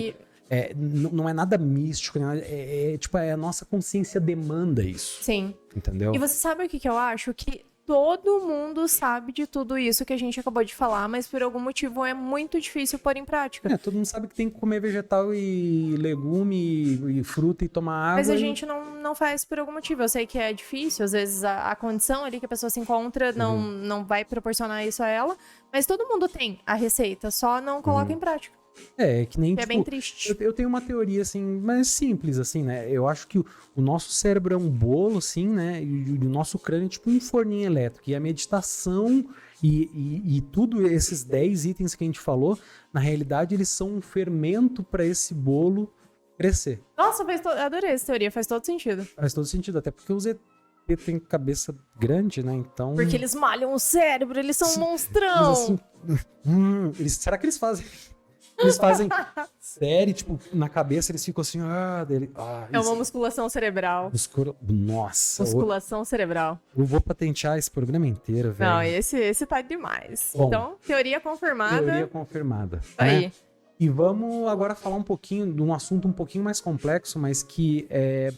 não é nada místico, tipo, a nossa consciência demanda isso. Sim. Entendeu? E você sabe o que eu acho? Que todo mundo sabe de tudo isso que a gente acabou de falar, mas por algum motivo é muito difícil pôr em prática. Todo mundo sabe que tem que comer vegetal e legume e fruta e tomar água. Mas a gente não faz por algum motivo. Eu sei que é difícil, às vezes a condição ali que a pessoa se encontra não vai proporcionar isso a ela, mas todo mundo tem a receita, só não coloca em prática. Que nem, é bem triste. Eu tenho uma teoria, assim, mais simples, assim, né? Eu acho que o nosso cérebro é um bolo, assim, né? E o nosso crânio é tipo um forninho elétrico. E a meditação e tudo esses 10 itens que a gente falou, na realidade, eles são um fermento para esse bolo crescer. Nossa, adorei essa teoria, faz todo sentido. Faz todo sentido, até porque os ET têm cabeça grande, né? Então... Porque eles malham o cérebro, eles são um monstrão. Assim, será que eles fazem... Eles fazem série, tipo, na cabeça eles ficam assim, é uma musculação cerebral. Nossa. Musculação cerebral. Eu vou patentear esse programa inteiro, velho. Não, esse tá demais. Bom, então, teoria confirmada. Teoria confirmada. Aí. Né? E vamos agora falar um pouquinho de um assunto um pouquinho mais complexo, mas que é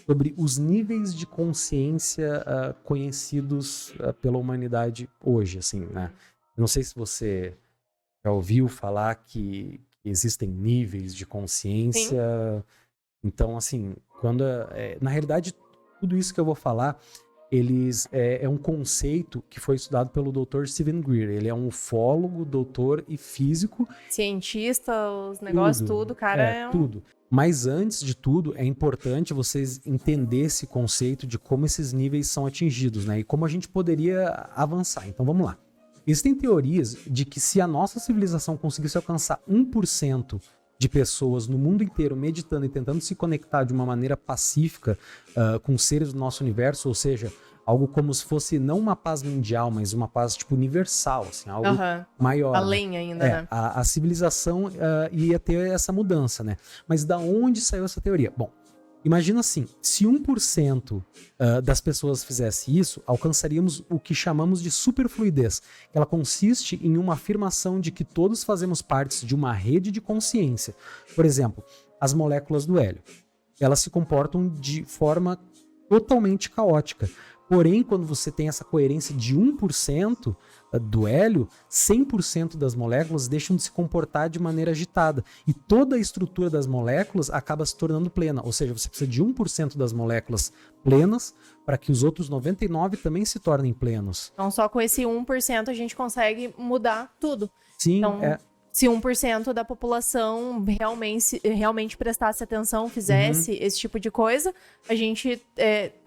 sobre os níveis de consciência conhecidos pela humanidade hoje, assim, né? Eu não sei se você já ouviu falar que existem níveis de consciência. Sim. Então, assim, na realidade, tudo isso que eu vou falar, é um conceito que foi estudado pelo Dr. Stephen Greer. Ele é um ufólogo, doutor e físico. Cientista, os negócios, tudo, cara. Tudo. Mas antes de tudo, é importante vocês entenderem esse conceito de como esses níveis são atingidos, né? E como a gente poderia avançar. Então, vamos lá. Existem teorias de que se a nossa civilização conseguisse alcançar 1% de pessoas no mundo inteiro meditando e tentando se conectar de uma maneira pacífica com seres do nosso universo, ou seja, algo como se fosse não uma paz mundial, mas uma paz tipo universal, assim, algo maior. Além ainda, né? A civilização ia ter essa mudança, né? Mas da onde saiu essa teoria? Bom, imagina assim, se 1% das pessoas fizesse isso, alcançaríamos o que chamamos de superfluidez. Ela consiste em uma afirmação de que todos fazemos parte de uma rede de consciência. Por exemplo, as moléculas do hélio. Elas se comportam de forma totalmente caótica. Porém, quando você tem essa coerência de 1% do hélio, 100% das moléculas deixam de se comportar de maneira agitada. E toda a estrutura das moléculas acaba se tornando plena. Ou seja, você precisa de 1% das moléculas plenas para que os outros 99% também se tornem plenos. Então, só com esse 1% a gente consegue mudar tudo. Sim, então, se 1% da população realmente prestasse atenção, fizesse esse tipo de coisa, a gente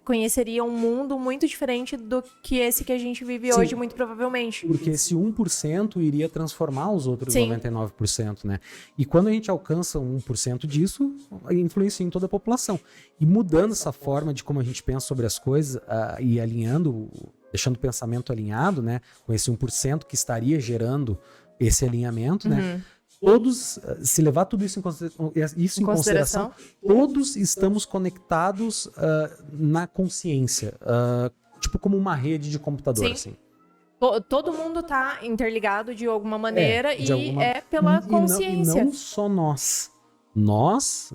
conheceria um mundo muito diferente do que esse que a gente vive hoje, muito provavelmente. Porque esse 1% iria transformar os outros 99%, né? E quando a gente alcança 1% disso, influencia em toda a população. E mudando essa forma de como a gente pensa sobre as coisas e alinhando, deixando o pensamento alinhado, né? Com esse 1% que estaria gerando esse alinhamento, né? Todos, se levar tudo isso em consideração, todos estamos conectados na consciência, tipo como uma rede de computador, assim. Todo mundo está interligado de alguma maneira é pela consciência. E não só nós. Nós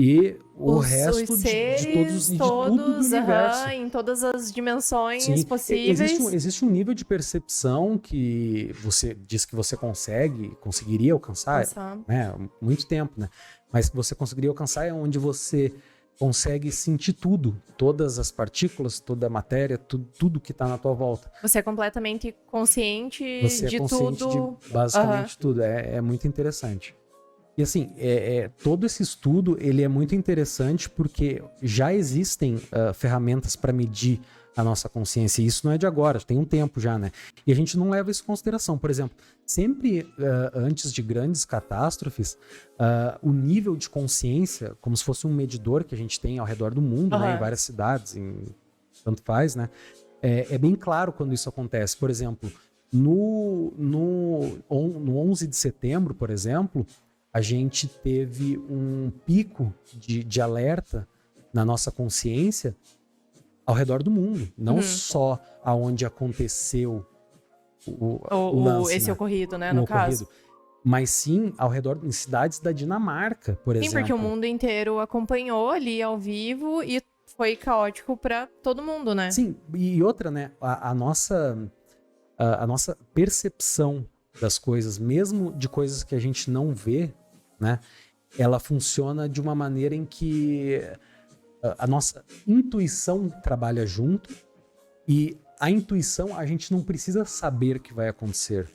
e o resto seres, de tudo do universo. Em todas as dimensões possíveis. Existe um nível de percepção que você diz que você conseguiria alcançar, né? Muito tempo, né? Mas que você conseguiria alcançar é onde você consegue sentir tudo, todas as partículas, toda a matéria, tudo que está na tua volta. Você é completamente consciente de tudo. De basicamente tudo. É muito interessante. E assim, todo esse estudo ele é muito interessante porque já existem ferramentas para medir a nossa consciência. E isso não é de agora, tem um tempo já, né? E a gente não leva isso em consideração. Por exemplo, sempre antes de grandes catástrofes, o nível de consciência, como se fosse um medidor que a gente tem ao redor do mundo, né, em várias cidades, tanto faz, né? É bem claro quando isso acontece. Por exemplo, no 11 de setembro, por exemplo, a gente teve um pico de alerta na nossa consciência ao redor do mundo. Não só aonde aconteceu o lance, esse ocorrido, né, no caso. Mas sim ao redor em cidades da Dinamarca, por exemplo. Sim, porque o mundo inteiro acompanhou ali ao vivo e foi caótico para todo mundo, né? Sim, e outra, né, a nossa percepção das coisas, mesmo de coisas que a gente não vê, né, ela funciona de uma maneira em que a nossa intuição trabalha junto, e a intuição a gente não precisa saber o que vai acontecer.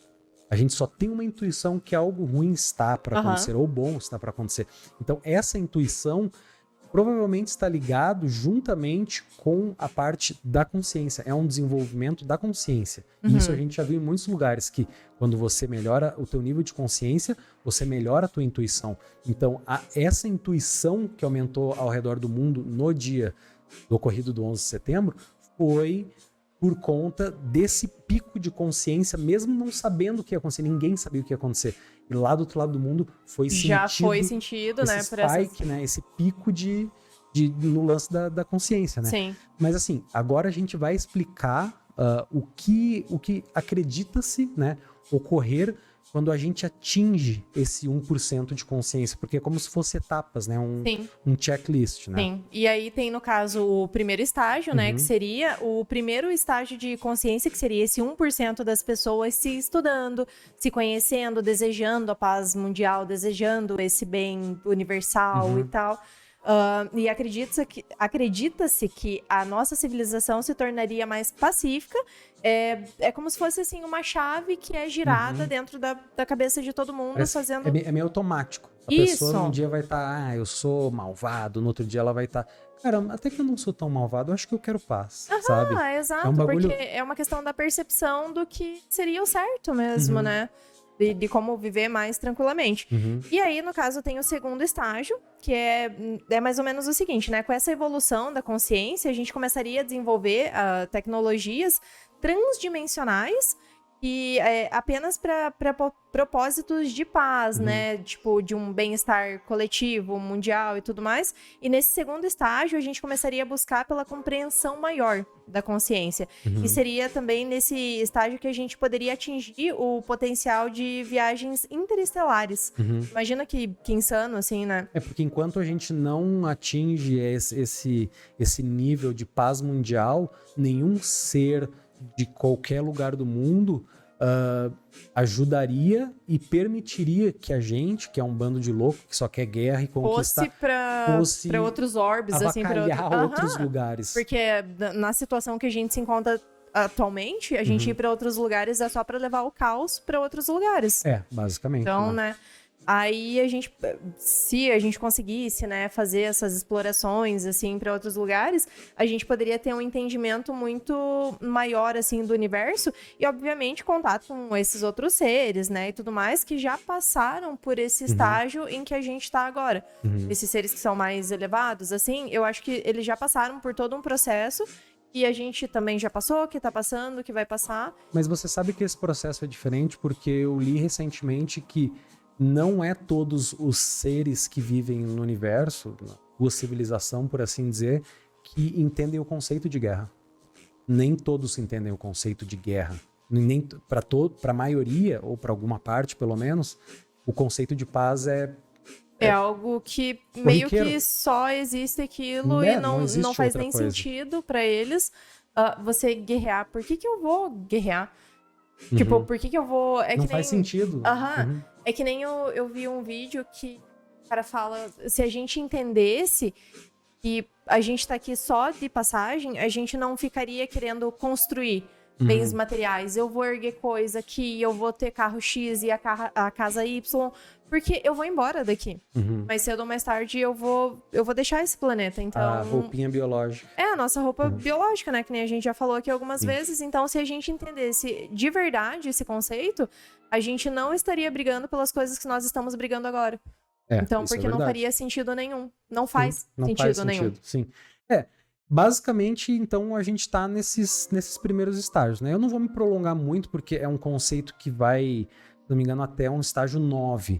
A gente só tem uma intuição que algo ruim está para acontecer, ou bom está para acontecer. Então essa intuição provavelmente está ligado juntamente com a parte da consciência. É um desenvolvimento da consciência. E isso a gente já viu em muitos lugares, que quando você melhora o teu nível de consciência, você melhora a tua intuição. Então, essa intuição que aumentou ao redor do mundo no dia do ocorrido do 11 de setembro foi por conta desse pico de consciência, mesmo não sabendo o que ia acontecer. Ninguém sabia o que ia acontecer. E lá do outro lado do mundo foi sentido, né? Esse spike, né? Esse pico no lance da consciência, né? Sim. Mas assim, agora a gente vai explicar o que acredita-se, né, ocorrer quando a gente atinge esse 1% de consciência, porque é como se fosse etapas, né? Um checklist, né? Sim. E aí tem, no caso, o primeiro estágio, né? Que seria o primeiro estágio de consciência, que seria esse 1% das pessoas se estudando, se conhecendo, desejando a paz mundial, desejando esse bem universal e tal. E acredita-se que a nossa civilização se tornaria mais pacífica. É como se fosse assim uma chave que é girada dentro da cabeça de todo mundo, fazendo... É meio automático. A pessoa um dia vai estar, eu sou malvado, no outro dia ela vai estar, caramba, até que eu não sou tão malvado, eu acho que eu quero paz, sabe? Exato, porque é uma questão da percepção do que seria o certo mesmo, né? De como viver mais tranquilamente. E aí, no caso, tem o segundo estágio, que é mais ou menos o seguinte, né? Com essa evolução da consciência, a gente começaria a desenvolver tecnologias transdimensionais que é apenas para propósitos de paz, né? Tipo, de um bem-estar coletivo, mundial e tudo mais. E nesse segundo estágio, a gente começaria a buscar pela compreensão maior da consciência. E seria também nesse estágio que a gente poderia atingir o potencial de viagens interestelares. Imagina que insano, assim, né? É porque enquanto a gente não atinge esse nível de paz mundial, nenhum ser de qualquer lugar do mundo ajudaria e permitiria que a gente, que é um bando de louco, que só quer guerra e conquistar, fosse para outros orbes, assim, para outros lugares. Porque na situação que a gente se encontra atualmente, a gente ir para outros lugares é só para levar o caos para outros lugares. Basicamente. Então, né? Aí se a gente conseguisse, né, fazer essas explorações, assim, para outros lugares, a gente poderia ter um entendimento muito maior, assim, do universo e, obviamente, contato com esses outros seres, né, e tudo mais, que já passaram por esse estágio em que a gente tá agora. Esses seres que são mais elevados, assim, eu acho que eles já passaram por todo um processo e a gente também já passou, que tá passando, que vai passar. Mas você sabe que esse processo é diferente porque eu li recentemente que não é todos os seres que vivem no universo, a civilização, por assim dizer, que entendem o conceito de guerra. Nem todos entendem o conceito de guerra. Nem para a maioria, ou para alguma parte, pelo menos, o conceito de paz é algo que meio que só existe aquilo e não faz nem sentido para eles você guerrear. Por que eu vou guerrear? Tipo, por que eu vou... não faz sentido. É que nem eu vi um vídeo que o cara fala, se a gente entendesse que a gente tá aqui só de passagem, a gente não ficaria querendo construir bens materiais. Eu vou erguer coisa aqui, eu vou ter carro X e a casa Y, porque eu vou embora daqui. Mais cedo ou mais tarde eu vou deixar esse planeta, então... A roupinha biológica. A nossa roupa biológica, né? Que nem a gente já falou aqui algumas vezes. Então, se a gente entendesse de verdade esse conceito, a gente não estaria brigando pelas coisas que nós estamos brigando agora. Então, porque não faria sentido nenhum. Não faz sentido nenhum. Sim. Basicamente, então, a gente tá nesses primeiros estágios, né? Eu não vou me prolongar muito, porque é um conceito que vai, se não me engano, até um estágio 9.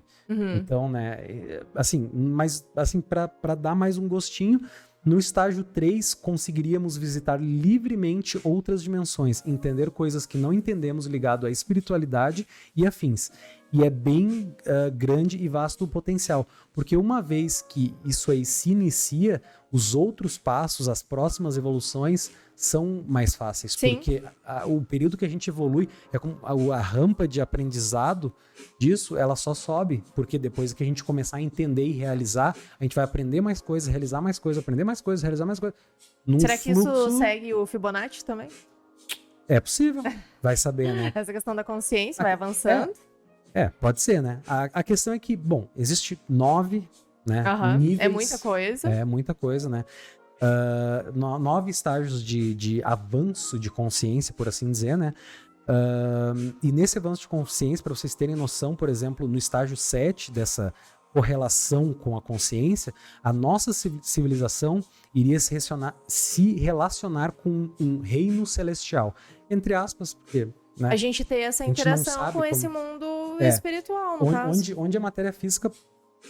Então, né, assim, mas assim, para dar mais um gostinho, no estágio 3, conseguiríamos visitar livremente outras dimensões, entender coisas que não entendemos ligado à espiritualidade e afins. E é bem grande e vasto o potencial, porque uma vez que isso aí se inicia, os outros passos, as próximas evoluções são mais fáceis. Sim. Porque o período que a gente evolui, é como a rampa de aprendizado disso, ela só sobe, porque depois que a gente começar a entender e realizar, a gente vai aprender mais coisas, realizar mais coisas, aprender mais coisas, realizar mais coisas. Será que isso segue o Fibonacci também? É possível, vai saber, né? Essa questão da consciência vai avançando. Pode ser, né? A questão é que, bom, existe 9, né, níveis. É muita coisa. É muita coisa, né? 9 estágios de avanço de consciência, por assim dizer, né? E nesse avanço de consciência, para vocês terem noção, por exemplo, no estágio 7 dessa correlação com a consciência, a nossa civilização iria se relacionar com um reino celestial. Entre aspas, porque... né, a gente ter essa interação com esse mundo espiritual, no caso. Onde a matéria física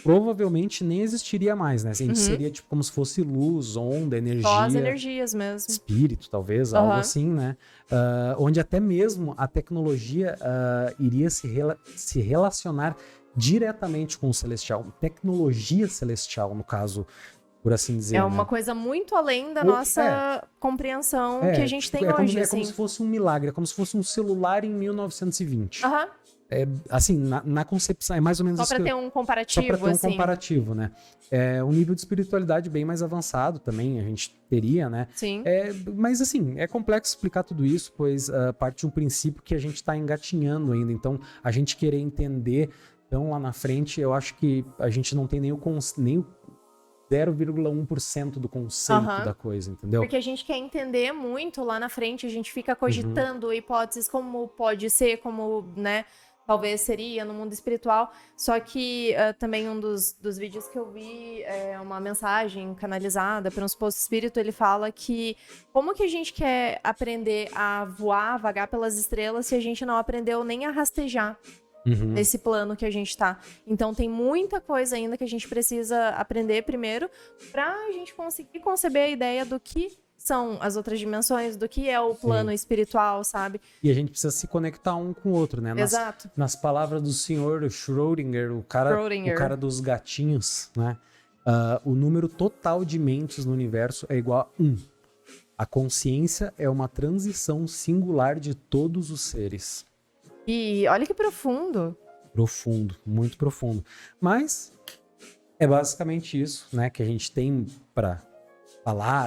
provavelmente nem existiria mais, né? A gente seria tipo como se fosse luz, onda, energia. Só as energias mesmo. Espírito, talvez, algo assim, né? Onde até mesmo a tecnologia iria se relacionar diretamente com o celestial. Tecnologia celestial, no caso, por assim dizer. É uma coisa muito além da nossa compreensão que a gente tem hoje. É como se fosse um milagre, é como se fosse um celular em 1920. Assim, na concepção, é mais ou menos só isso. Só para ter um comparativo, Só para ter um comparativo, né? Um nível de espiritualidade bem mais avançado também, a gente teria, né? Sim. Mas, assim, é complexo explicar tudo isso, pois parte de um princípio que a gente está engatinhando ainda. Então, a gente querer entender, então, lá na frente, eu acho que a gente não tem nem o 0,1% do conceito da coisa, entendeu? Porque a gente quer entender muito lá na frente, a gente fica cogitando hipóteses como pode ser, como, né? talvez seria no mundo espiritual, só que também um dos vídeos que eu vi é uma mensagem canalizada por um suposto espírito, ele fala que como que a gente quer aprender a voar, vagar pelas estrelas se a gente não aprendeu nem a rastejar nesse plano que a gente tá. Então tem muita coisa ainda que a gente precisa aprender primeiro pra gente conseguir conceber a ideia do que são as outras dimensões, do que é o plano espiritual, sabe? E a gente precisa se conectar um com o outro, né? Exato. Nas palavras do senhor Schrödinger, o cara dos gatinhos, né? O número total de mentes no universo é igual a 1. A consciência é uma transição singular de todos os seres. E olha que profundo. Profundo, muito profundo. Mas é basicamente isso, né? Que a gente tem pra falar,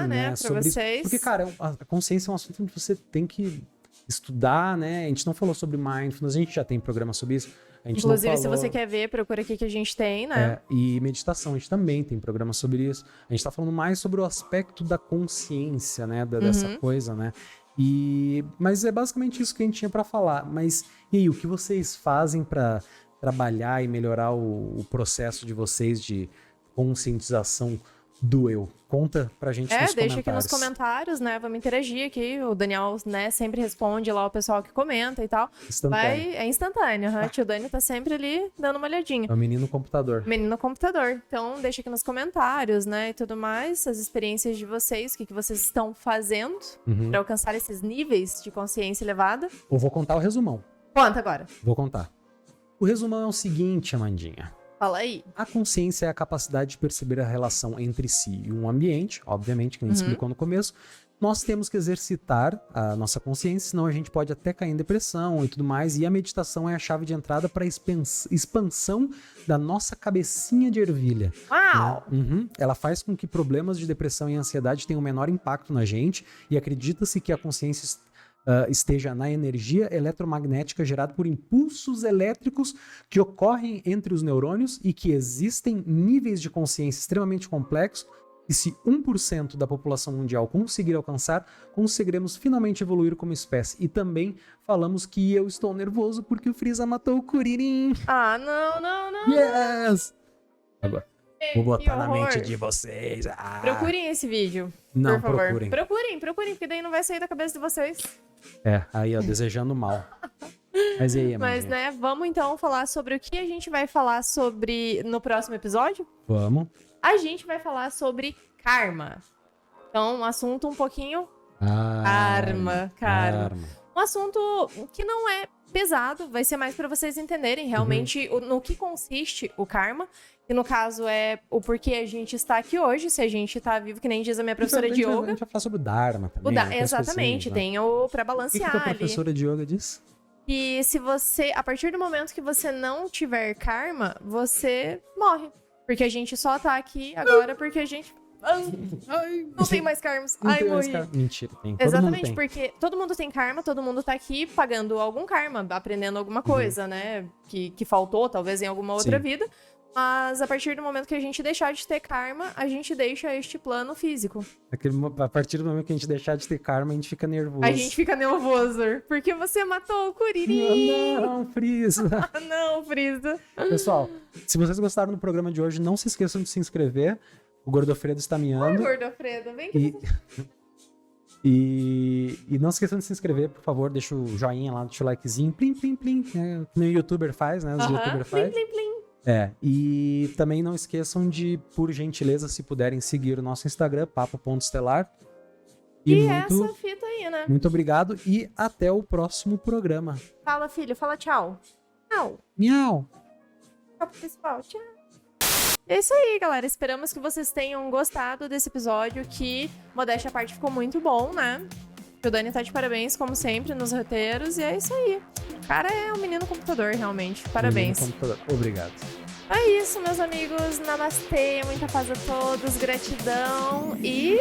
né, sobre vocês. Isso. Porque, cara, a consciência é um assunto que você tem que estudar, né? A gente não falou sobre mindfulness, a gente já tem programa sobre isso. A gente Inclusive, não falou... se você quer ver, procura aqui que a gente tem, né? E meditação, a gente também tem programa sobre isso. A gente tá falando mais sobre o aspecto da consciência, né? Dessa coisa, né? Mas é basicamente isso que a gente tinha pra falar. Mas, e aí, o que vocês fazem pra trabalhar e melhorar o processo de vocês de conscientização do eu? Conta pra gente nos comentários. Deixa aqui nos comentários, né? Vamos interagir aqui. O Daniel, né, sempre responde lá o pessoal que comenta e tal. Instantâneo. É instantâneo, né? O tio Dani tá sempre ali dando uma olhadinha. É o menino computador. Menino computador. Então, deixa aqui nos comentários, né, e tudo mais, as experiências de vocês, o que vocês estão fazendo pra alcançar esses níveis de consciência elevada. Eu vou contar o resumão. Conta agora. Vou contar. O resumão é o seguinte, Amandinha. Fala aí. A consciência é a capacidade de perceber a relação entre si e um ambiente, obviamente, que a gente explicou no começo. Nós temos que exercitar a nossa consciência, senão a gente pode até cair em depressão e tudo mais. E a meditação é a chave de entrada para a expansão da nossa cabecinha de ervilha. Uau! Né? Ela faz com que problemas de depressão e ansiedade tenham menor impacto na gente, e acredita-se que a consciência esteja na energia eletromagnética gerada por impulsos elétricos que ocorrem entre os neurônios, e que existem níveis de consciência extremamente complexos, e se 1% da população mundial conseguir alcançar, conseguiremos finalmente evoluir como espécie. E também falamos que eu estou nervoso porque o Freeza matou o Kuririn. Ah, não. Yes! Agora, vou botar na horror. mente de vocês. Procurem esse vídeo, Não, por favor. procurem. Procurem, porque daí não vai sair da cabeça de vocês. Aí, ó, desejando mal. Mas e aí, Amandinha? Mas, né, vamos então falar sobre o que a gente vai falar sobre no próximo episódio? Vamos. A gente vai falar sobre karma. Então, um assunto um pouquinho... Karma. Um assunto que não é pesado, vai ser mais para vocês entenderem realmente no que consiste o karma. Que no caso é o porquê a gente está aqui hoje, se a gente tá vivo, que nem diz a minha professora de yoga. A gente vai falar sobre o Dharma também. Exatamente, tem o pra balancear ali. O que a professora de yoga diz? E se você, a partir do momento que você não tiver karma, você morre. Porque a gente só tá aqui agora porque a gente... não tem mais karmas. Morri. Mentira, tem. Exatamente, porque todo mundo tem karma, todo mundo tá aqui pagando algum karma, aprendendo alguma coisa, né? Que faltou, talvez, em alguma outra vida. Mas a partir do momento que a gente deixar de ter karma, a gente deixa este plano físico. A partir do momento que a gente deixar de ter karma, a gente fica nervoso. A gente fica nervoso, porque você matou o Kuririn. Não, Freeza. Não, Freeza. Pessoal, se vocês gostaram do programa de hoje, não se esqueçam de se inscrever. O Gordofredo está miando. Oi, Gordofredo, vem aqui. E não se esqueçam de se inscrever, por favor. Deixa o joinha lá, deixa o likezinho. Plim, plim, plim. Né? Que nem o youtuber faz, né? Os youtubers fazem. Plim, plim, plim. E também não esqueçam de, por gentileza, se puderem seguir o nosso Instagram, papo.estelar. E essa fita aí, né? Muito obrigado e até o próximo programa. Fala, filho. Fala tchau. Tchau. Miau. Tchau, pessoal. Tchau. É isso aí, galera. Esperamos que vocês tenham gostado desse episódio, que, modéstia à parte, ficou muito bom, né? O Dani tá de parabéns, como sempre, nos roteiros. E é isso aí. O cara é um menino computador, realmente. Parabéns. Obrigado. É isso, meus amigos. Namastê. Muita paz a todos. Gratidão. E...